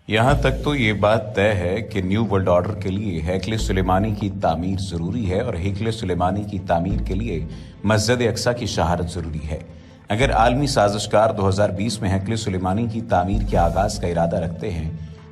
यहाँ तक तो ये बात तय है कि न्यू वर्ल्ड ऑर्डर के लिए हैकले सुलेमानी की तामीर ज़रूरी है और हैकले सुलेमानी की तामीर के लिए मस्जिद अक्सा की शहारत ज़रूरी है। अगर आलमी साजिशकार 2020 में हैकले सुलेमानी की तामीर के आगाज़ का इरादा रखते हैं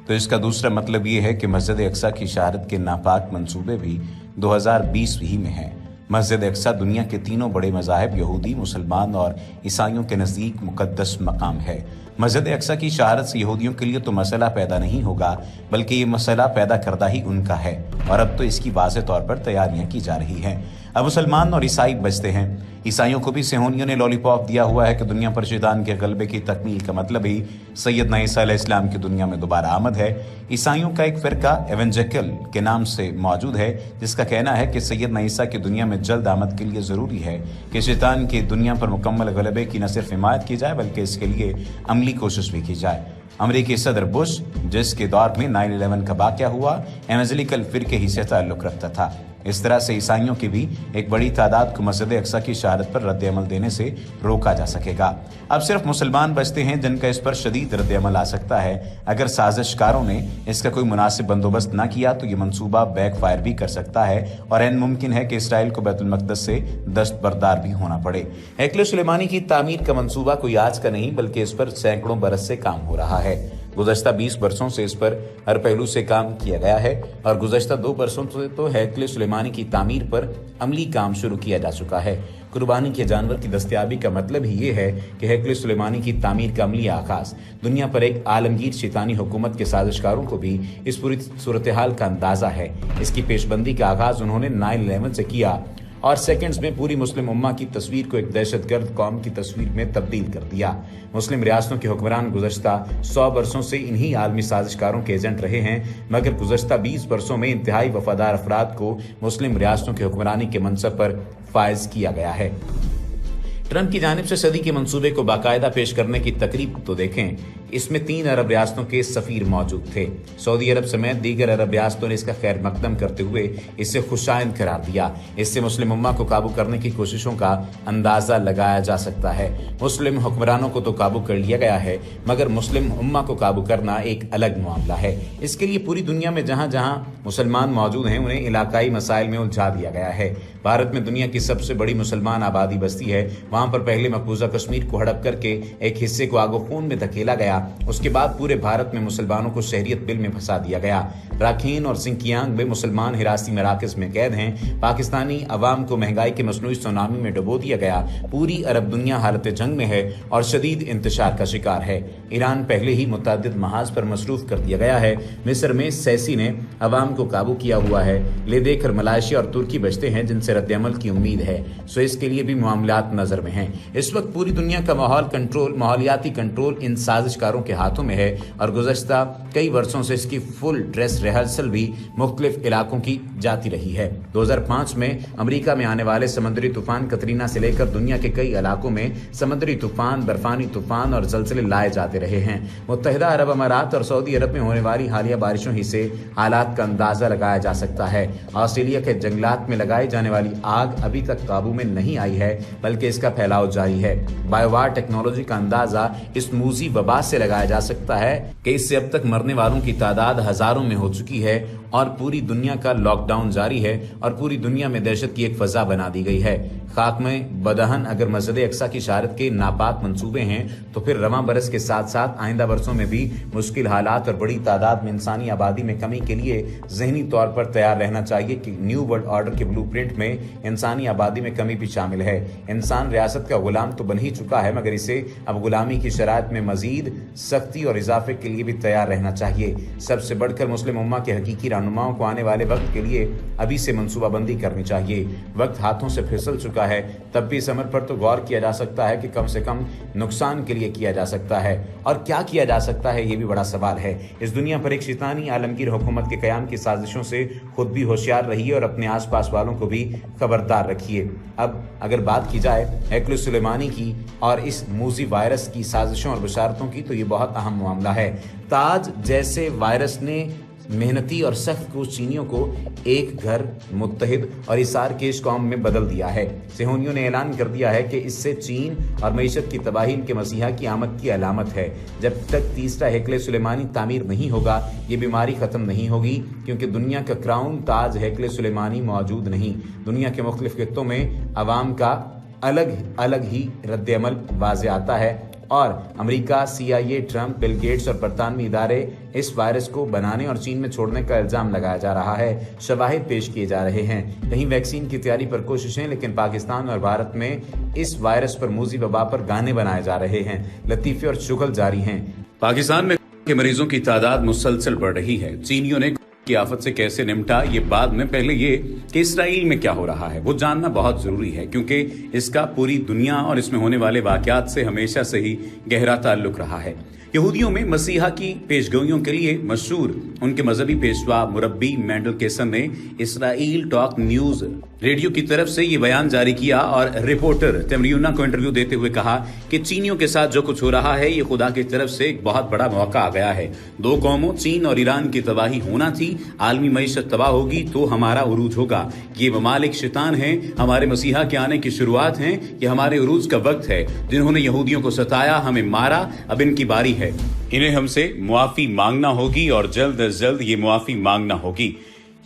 तो इसका दूसरा मतलब ये है कि मस्जिद अक्सा की शहारत के नापाक मंसूबे भी 2020 ही में हैं। मस्जिद अक्सा दुनिया के तीनों बड़े मज़ाहिब यहूदी, मुसलमान और ईसाइयों के नज़दीक मुक़द्दस मकाम है। मस्जिद अक्सा की शहारत से यहूदियों के लिए तो मसला पैदा नहीं होगा, बल्कि ये मसला पैदा करदा ही उनका है और अब तो इसकी वाज़ेह तौर पर तैयारियां की जा रही हैं। अब मुसलमान और ईसाई बचते हैं। ईसाइयों को भी सेहोनियों ने लॉलीपॉप दिया हुआ है कि दुनिया पर शैतान के गलबे की तकमील का मतलब ही सैयदना ईसा अलैहिस्सलाम की दुनिया में दोबारा आमद है। ईसाइयों का एक फ़िरका एवेंजेकल के नाम से मौजूद है, जिसका कहना है कि सैयदना ईसा की दुनिया में जल्द आमद के लिए ज़रूरी है कि शैतान की दुनिया पर मुकम्मल गलबे की न सिर्फ हिमायत की जाए बल्कि इसके लिए अमली कोशिश भी की जाए। अमरीकी सदर बुश, जिसके दौर में 9/11 का वाक़या हुआ, एवेंजेलिकल फ़िरके ही से ताल्लुक़ रखता था। इस तरह से ईसाइयों की भी एक बड़ी तादाद को मस्जिद अक्सा की शहादत पर रद्द-ए-अमल देने से रोका जा सकेगा। अब सिर्फ मुसलमान बचते हैं जिनका इस पर शदीद रद्द-ए-अमल आ सकता है। अगर साजिशकारों ने इसका कोई मुनासिब बंदोबस्त न किया तो ये मंसूबा बैकफायर भी कर सकता है और ऐन मुमकिन है कि इसराइल को बैतुल मक़दस से दस्तबरदार भी होना पड़े। हैकले सुलेमानी की तामीर का मंसूबा कोई आज का नहीं बल्कि इस पर सैकड़ों बरस से काम हो रहा है। गुज़श्ता 20 बरसों से इस पर हर पहलू से काम किया गया है और गुज़श्ता 2 बरसों से तो हैकले सुलेमानी की तामीर पर अमली काम शुरू किया जा चुका है। कुर्बानी के जानवर की दस्तयाबी का मतलब ही ये है कि हैकले सुलेमानी की तामीर का अमली आगाज़ दुनिया पर एक आलमगीर शैतानी हुकूमत के साजिशकारों को भी इस पूरी सूरत हाल का अंदाज़ा है। इसकी पेशबंदी का आगाज़ उन्होंने 9/11 से किया और सेकंड्स में पूरी मुस्लिम उम्मा की तस्वीर को एक दहशतगर्द कौम की तस्वीर में तब्दील कर दिया। मुस्लिम रियासतों के हुक्मरान गुज़श्ता 100 बरसों से इन्हीं आलमी साजिशकारों के एजेंट रहे हैं, मगर गुज़श्ता 20 बरसों में इंतहाई वफादार अफराद को मुस्लिम रियासतों की हुक्मरानी के मनसब पर फायज किया गया है। ट्रंप की जानिब से सदी के मंसूबे को बाकायदा पेश करने की तकरीब तो देखें। इसमें 3 अरब रियासतों के सफ़ीर मौजूद थे। सऊदी अरब समेत दीगर अरब रियासतों ने इसका खैर मकदम करते हुए इसे खुशाइंद करार दिया। इससे मुस्लिम उम्मा को काबू करने की कोशिशों का अंदाज़ा लगाया जा सकता है। मुस्लिम हुक्मरानों को तो काबू कर लिया गया है, मगर मुस्लिम उम्मा को काबू करना एक अलग मामला है। इसके लिए पूरी दुनिया में जहाँ जहाँ मुसलमान मौजूद हैं उन्हें इलाकाई मसाइल में उलझा दिया गया है। भारत में दुनिया की सबसे बड़ी मुसलमान आबादी बस्ती है। वहाँ पर पहले मकबूजा कश्मीर को हड़प करके एक हिस्से को आगो खून में धकेला गया। उसके बाद पूरे भारत में मुसलमानों को शहरियत बिल में फंसा दिया गया। राखीन और सिंकियांग में मुसलमान हिरासती मराकज़ में कैद हैं। पाकिस्तानी अवाम को महंगाई के मसनूई सुनामी में डुबो दिया गया। पूरी अरब दुनिया हालत जंग में है और शदीद इंतशार का शिकार है। ईरान पहले ही मुतअद्दिद महाज पर मसरूफ कर दिया गया है। मिस्र में सैसी ने अवाम को काबू किया हुआ है। ले देकर मलाइशिया और तुर्की बचते हैं जिनसे रद्द-ए-अमल की उम्मीद है। सो इसके लिए भी मामलात नजर में हैं। इस वक्त पूरी दुनिया का माहौलियाती कंट्रोल इन साजिशकारों के हाथों में है और गुज़श्ता कई वर्षों से इसकी फुल ड्रेस रिहर्सल भी मुख्तलिफ इलाकों की जाती रही है। 2005 में अमेरिका में आने वाले समुद्री तूफान कतरीना से लेकर दुनिया के कई इलाकों में समुद्री तूफान, बर्फानी तूफान और ज़लज़ले लाए जाते रहे हैं। मुत्तहिदा अरब अमारात और सऊदी अरब में होने वाली हालिया बारिशों ही से हालात का अंदाज़ा लगाया जा सकता है। ऑस्ट्रेलिया के जंगलात में लगाई जाने वाली आग अभी तक काबू में नहीं आई है, बल्कि इसका फैलाव जारी है। बायोवार टेक्नोलॉजी का अंदाजा इस मूजी वबा से लगाया जा सकता है कि इससे अब तक मरने वालों की तादाद हजारों में हो चुकी है और पूरी दुनिया का लॉकडाउन जारी है और पूरी दुनिया में दहशत की एक फजा बना दी गई है। खाक में बदहन अगर मस्जिद अक्सा की शहादत के नापाक मंसूबे हैं तो फिर रवां बरस के साथ साथ आइंदा बरसों में भी मुश्किल हालात और बड़ी तादाद में इंसानी आबादी में कमी के लिए जहनी तौर पर तैयार रहना चाहिए कि न्यू वर्ल्ड ऑर्डर के ब्लूप्रिंट में इंसानी आबादी में कमी भी शामिल है। इंसान रियासत का गुलाम तो बन ही चुका है, मगर इसे अब गुलामी की शराइत में मजीद सख्ती और इजाफे के लिए भी तैयार रहना चाहिए। सबसे बढ़कर मुस्लिम उम्मा के हकीकी रहनुमाओं को आने वाले वक्त के लिए अभी से मनसूबाबंदी करनी चाहिए। वक्त हाथों से फिसल चुका है, तब भी इस अमर पर तो गौर किया जा सकता है कि कम से कम नुकसान के लिए किया जा सकता है, और क्या किया जा सकता है ये भी बड़ा सवाल है। इस दुनिया पर एक शैतानी आलमगीर हुकूमत के क़याम की साजिशों से खुद भी होशियार रहिए और अपने आसपास वालों को भी खबरदार रखिए। अब अगर बात की जाए हैकले सुलेमानी की और इस मूजी वायरस की साजिशों और बशारतों की, तो ये बहुत अहम मामला है। ताज जैसे वायरस ने मेहनती और सख्त कोश चीनियों को एक घर, मुत्तहिद और इसारकेश कौम में बदल दिया है। सेहूनियों ने ऐलान कर दिया है कि इससे चीन और मईशत की तबाही इनके मसीहा की आमद की अलामत है। जब तक तीसरा हेकले सुलेमानी तामीर नहीं होगा, ये बीमारी ख़त्म नहीं होगी, क्योंकि दुनिया का क्राउन ताज हेकले सुलेमानी मौजूद नहीं। दुनिया के मुख्तलिफ खित्तों में अवाम का अलग अलग ही रद्द-ए-अमल वाज़े आता है और America, CIA, Trump, Bill Gates और बरतानवी इदारे इस वायरस को बनाने और चीन में छोड़ने का इल्ज़ाम लगाया जा रहा है। शवाहिद पेश किए जा रहे हैं। कहीं वैक्सीन की तैयारी पर कोशिशें, लेकिन पाकिस्तान और भारत में इस वायरस पर मूजी वबा पर गाने बनाए जा रहे हैं। लतीफ़े और शुगल जारी हैं। पाकिस्तान में के मरीजों की तादाद मुसलसल बढ़ रही है। चीनियों ने की आफत से कैसे निपटा, ये बाद में, पहले ये कि इसराइल में क्या हो रहा है वो जानना बहुत जरूरी है, क्योंकि इसका पूरी दुनिया और इसमें होने वाले वाकयात से हमेशा से ही गहरा ताल्लुक रहा है। यहूदियों में मसीहा की पेशगोइयों के लिए मशहूर उनके मजहबी पेशवा मुरब्बी मेंडल केसन ने इसराइल टॉक न्यूज रेडियो की तरफ से ये बयान जारी किया और रिपोर्टर तमरीना को इंटरव्यू देते हुए कहा कि चीनियों के साथ जो कुछ हो रहा है, ये खुदा की तरफ से एक बहुत बड़ा मौका आ गया है। दो कौमों चीन और ईरान की तबाही होना थी, आलमी मईशत तबाह होगी तो हमारा उरूज होगा। ये ममालिक शैतान हैं, हमारे मसीहा के आने की शुरुआत है, ये हमारे उरूज का वक्त है। जिन्होंने यहूदियों को सताया, हमें मारा, अब इनकी बारी है। इन्हें हमसे मुआफी मांगना होगी और जल्द अज जल्द ये मुआफी मांगना होगी।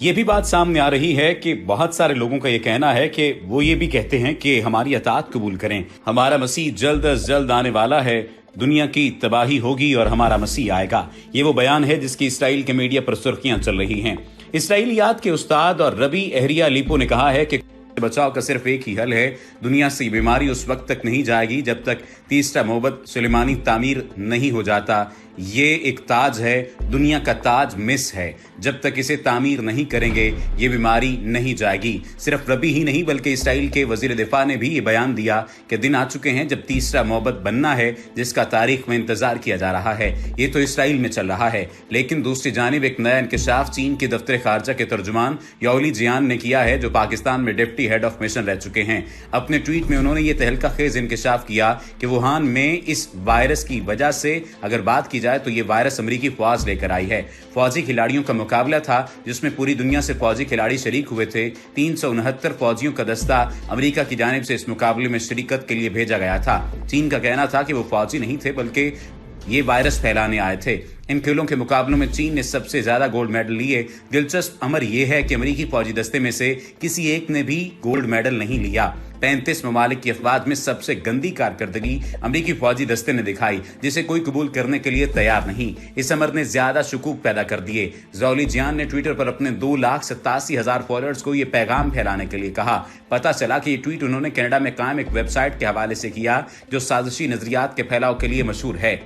ये भी बात सामने आ रही है कि बहुत सारे लोगों का ये कहना है कि वो ये भी कहते हैं कि हमारी अताअत कबूल करें, हमारा मसीह जल्द अज जल्द आने वाला है, दुनिया की तबाही होगी और हमारा मसीह आएगा। ये वो बयान है जिसकी इसराइल के मीडिया पर सुर्खियां चल रही हैं। इसराइलियात के उस्ताद और रबी एहरिया लिपो ने कहा है कि बचाव का सिर्फ एक ही हल है। दुनिया से ये बीमारी उस वक्त तक नहीं जाएगी जब तक तीसरा मोहब्बत सुलेमानी तामीर नहीं हो जाता। ये एक ताज है, दुनिया का ताज मिस है। जब तक इसे तामीर नहीं करेंगे ये बीमारी नहीं जाएगी। सिर्फ रबी ही नहीं बल्कि इसराइल के वजीर दिफा ने भी ये बयान दिया कि दिन आ चुके हैं जब तीसरा मोहब्बत बनना है, जिसका तारीख में इंतजार किया जा रहा है। ये तो इसराइल में चल रहा है, लेकिन दूसरी जानिब एक नया इंकशाफ चीन के दफ्तर खारजा के तर्जुमान यौली जियान ने किया है, जो पाकिस्तान में डिप्टी हेड ऑफ मिशन रह चुके हैं। अपने ट्वीट में उन्होंने ये तहलका खेज इंकशाफ किया कि वुहान में इस वायरस की वजह से अगर बात की जाए तो ये वायरस अमेरिकी फौज लेकर आई है। फौजी खिलाड़ियों का मुकाबला था जिसमें पूरी दुनिया से फौजी खिलाड़ी शरीक हुए थे। 369 फौजियों का दस्ता अमेरिका की जानिब से इस मुकाबले में शिरकत के लिए भेजा गया था। चीन का कहना था कि वो फौजी नहीं थे बल्कि ये वायरस फैलाने आए थे। इन खेलों के मुकाबलों में चीन ने सबसे ज्यादा गोल्ड मेडल लिए। दिलचस्प अमर यह है कि अमेरिकी फौजी दस्ते में से किसी एक ने भी गोल्ड मेडल नहीं लिया। 35 ममालिक की अफवाज में सबसे गंदी कारकर्दगी अमेरिकी फौजी दस्ते ने दिखाई, जिसे कोई कबूल करने के लिए तैयार नहीं। इस अमर ने ज्यादा शकूक पैदा कर दिए। जौली जियान ने ट्विटर पर अपने 2,87,000 फॉलोअर्स को यह पैगाम फैलाने के लिए कहा। पता चला कि ये ट्वीट उन्होंने कनाडा में कायम एक वेबसाइट के हवाले से किया जो साजिशी नजरियात के फैलाव के लिए मशहूर है।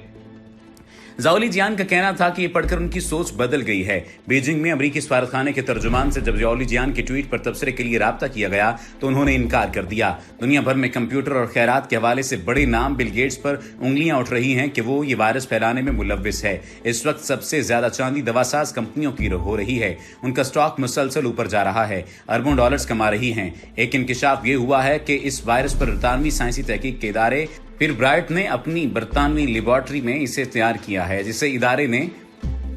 ज़ौली जियान का कहना था कि ये पढ़कर उनकी सोच बदल गई है। बीजिंग में अमेरिकी सफारतखाने के तर्जुमान से जब ज़ौली जियान के ट्वीट पर तबसरे के लिए राब्ता किया गया तो उन्होंने इनकार कर दिया। दुनिया भर में कंप्यूटर और खैरात के हवाले से बड़े नाम बिल गेट्स पर उंगलियां उठ रही हैं कि वो ये वायरस फैलाने में मुलव्विस है। इस वक्त सबसे ज्यादा चांदी दवासाज कंपनियों की हो रही है। उनका स्टॉक मुसलसल ऊपर जा रहा है, अरबों डॉलर्स कमा रही हैं। एक इंकिशाफ ये हुआ है कि इस वायरस पर बरतानवी साइंसी तहकीक के इदारे फिर ब्राइट ने अपनी बरतानवी लेबॉर्ट्री में इसे तैयार किया है, जिसे इदारे ने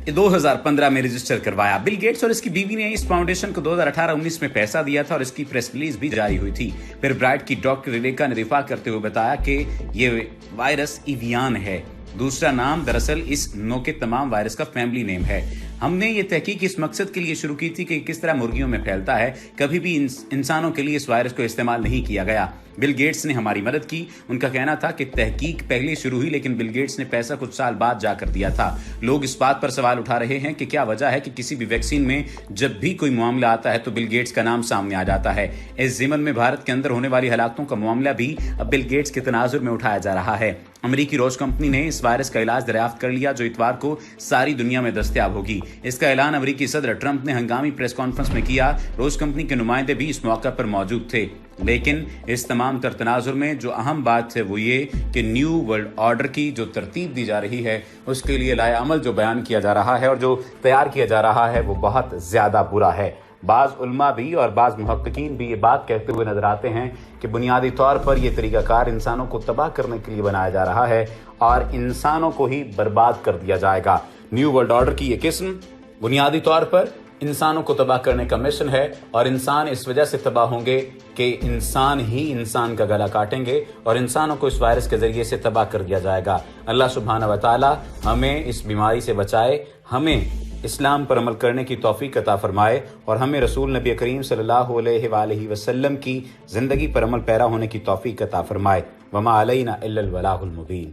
2015 में रजिस्टर करवाया। बिल गेट्स और इसकी बीवी ने इस फाउंडेशन को 2018-19 में पैसा दिया था और इसकी प्रेस रिलीज भी जारी हुई थी। फिर ब्राइट की डॉक्टर रेखा ने दिफा करते हुए बताया कि ये वायरस इवियान है। दूसरा नाम दरअसल इस नौ के तमाम वायरस का फैमिली नेम है। हमने ये तहकीक इस मकसद के लिए शुरू की थी कि किस तरह मुर्गियों में फैलता है। कभी भी इंसानों के लिए इस वायरस को इस्तेमाल नहीं किया गया। बिल गेट्स ने हमारी मदद की। उनका कहना था कि तहकीक पहले शुरू हुई, लेकिन बिल गेट्स ने पैसा कुछ साल बाद जाकर दिया था। लोग इस बात पर सवाल उठा रहे हैं कि क्या वजह है कि किसी भी वैक्सीन में जब भी कोई मामला आता है तो बिल गेट्स का नाम सामने आ जाता है। इस ज़िमन में भारत के अंदर होने वाली हलाकतों का मामला भी अब बिल गेट्स के तनाजुर में उठाया जा रहा है। अमेरिकी रोज कंपनी ने इस वायरस का इलाज दरियाफ्त कर लिया, जो इतवार को सारी दुनिया में दस्तयाब होगी। इसका ऐलान अमेरिकी सदर ट्रंप ने हंगामी प्रेस कॉन्फ्रेंस में किया। रोज कंपनी के नुमाइंदे भी इस मौके पर मौजूद थे। लेकिन इस तमाम तनाजुर में जो अहम बात है वो ये कि न्यू वर्ल्ड ऑर्डर की जो तरतीब दी जा रही है उसके लिए लाए अमल जो बयान किया जा रहा है और जो तैयार किया जा रहा है वो बहुत ज्यादा बुरा है। बाज़ उल्मा भी और बाज़ मुहक्किकीन भी ये बात कहते हुए नजर आते हैं कि बुनियादी तौर पर यह तरीकाकार इंसानों को तबाह करने के लिए बनाया जा रहा है और इंसानों को ही बर्बाद कर दिया जाएगा। न्यू वर्ल्ड ऑर्डर की ये किस्म بنیادی طور پر انسانوں کو تباہ کرنے کا مشن ہے، اور انسان اس وجہ سے تباہ ہوں گے کہ انسان ہی انسان کا گلا کاٹیں گے اور انسانوں کو اس وائرس کے ذریعے سے تباہ کر دیا جائے گا۔ اللہ سبحانہ و تعالی ہمیں اس بیماری سے بچائے، ہمیں اسلام پر عمل کرنے کی توفیق عطا فرمائے، اور ہمیں رسول نبی کریم صلی اللہ علیہ وآلہ وسلم کی زندگی پر عمل پیرا ہونے کی توفیق عطا فرمائے۔ وما علینا الا البلاغ المبین۔